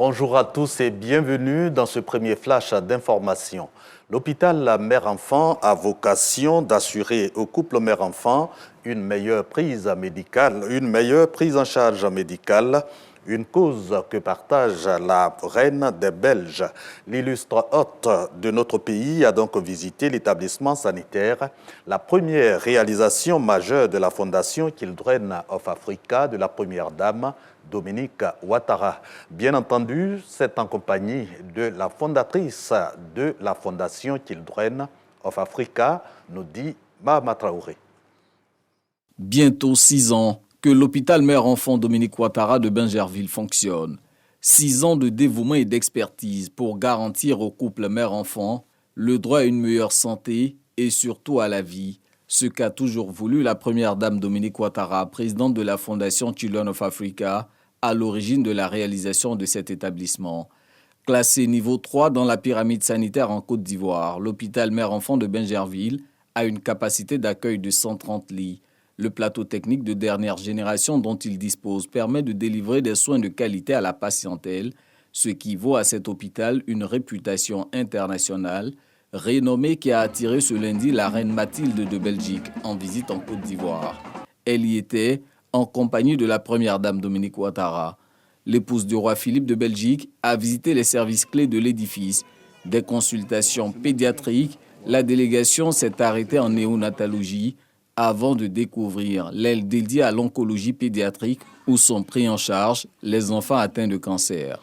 Bonjour à tous et bienvenue dans ce premier flash d'information. L'hôpital mère-enfant a vocation d'assurer au couple mère-enfant une meilleure prise médicale, une meilleure prise en charge médicale, une cause que partage la reine des Belges. L'illustre hôte de notre pays a donc visité l'établissement sanitaire, la première réalisation majeure de la Fondation Children of Africa de la première dame, Dominique Ouattara. Bien entendu, c'est en compagnie de la fondatrice de la Fondation Children of Africa, nous dit Mahama Traoré. Bientôt 6 ans que l'hôpital mère-enfant Dominique Ouattara de Bingerville fonctionne. 6 ans de dévouement et d'expertise pour garantir au couple mère-enfant le droit à une meilleure santé et surtout à la vie. Ce qu'a toujours voulu la première dame Dominique Ouattara, présidente de la Fondation Children of Africa, à l'origine de la réalisation de cet établissement. Classé niveau 3 dans la pyramide sanitaire en Côte d'Ivoire, l'hôpital mère-enfant de Bingerville a une capacité d'accueil de 130 lits. Le plateau technique de dernière génération dont il dispose permet de délivrer des soins de qualité à la patientèle, ce qui vaut à cet hôpital une réputation internationale, renommée qui a attiré ce lundi la reine Mathilde de Belgique en visite en Côte d'Ivoire. Elle y était en compagnie de la première dame Dominique Ouattara. L'épouse du roi Philippe de Belgique a visité les services clés de l'édifice. Des consultations pédiatriques, la délégation s'est arrêtée en néonatologie avant de découvrir l'aile dédiée à l'oncologie pédiatrique où sont pris en charge les enfants atteints de cancer.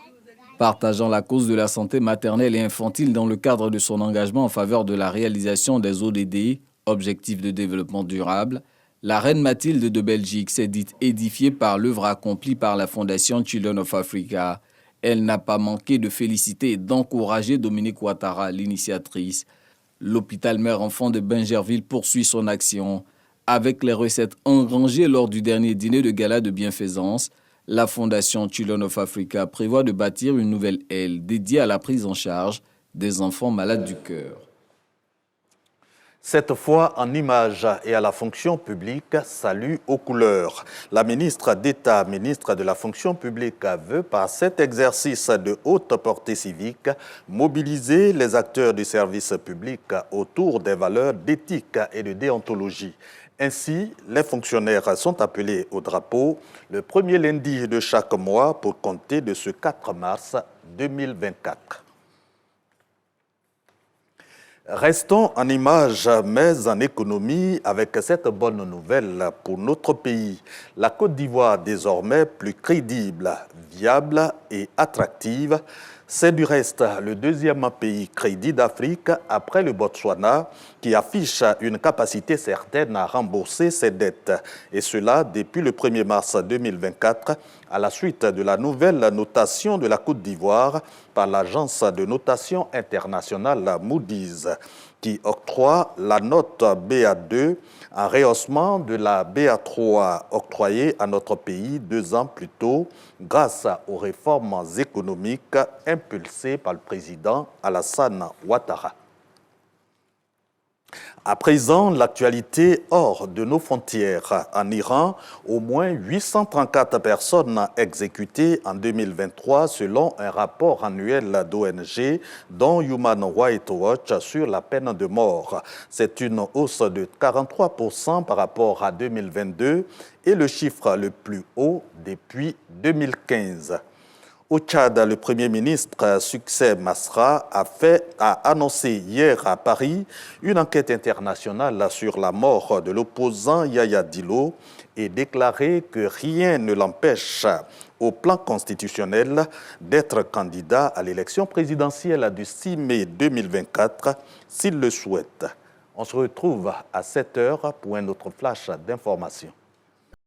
Partageant la cause de la santé maternelle et infantile dans le cadre de son engagement en faveur de la réalisation des ODD, Objectifs de développement durable, la reine Mathilde de Belgique s'est dite édifiée par l'œuvre accomplie par la Fondation Children of Africa. Elle n'a pas manqué de féliciter et d'encourager Dominique Ouattara, l'initiatrice. L'hôpital mère-enfant de Bingerville poursuit son action. Avec les recettes engrangées lors du dernier dîner de gala de bienfaisance, la Fondation Children of Africa prévoit de bâtir une nouvelle aile dédiée à la prise en charge des enfants malades du cœur. Cette fois en images et à la fonction publique, salut aux couleurs. La ministre d'État, ministre de la fonction publique, veut par cet exercice de haute portée civique mobiliser les acteurs du service public autour des valeurs d'éthique et de déontologie. Ainsi, les fonctionnaires sont appelés au drapeau le premier lundi de chaque mois pour compter de ce 4 mars 2024. Restons en images, mais en économie, avec cette bonne nouvelle pour notre pays. La Côte d'Ivoire, désormais plus crédible, viable et attractive, c'est du reste le deuxième pays crédit d'Afrique après le Botswana qui affiche une capacité certaine à rembourser ses dettes. Et cela depuis le 1er mars 2024 à la suite de la nouvelle notation de la Côte d'Ivoire par l'agence de notation internationale Moody's qui octroie la note BA2 en rehaussement de la BA3 octroyée à notre pays 2 ans plus tôt grâce aux réformes économiques impulsées par le président Alassane Ouattara. À présent, l'actualité hors de nos frontières. En Iran, au moins 834 personnes exécutées en 2023 selon un rapport annuel d'ONG dont Human Rights Watch sur la peine de mort. C'est une hausse de 43% par rapport à 2022 et le chiffre le plus haut depuis 2015. Au Tchad, le Premier ministre Succès Masra a annoncé hier à Paris une enquête internationale sur la mort de l'opposant Yaya Dillo et déclaré que rien ne l'empêche au plan constitutionnel d'être candidat à l'élection présidentielle du 6 mai 2024 s'il le souhaite. On se retrouve à 7 h pour un autre flash d'information.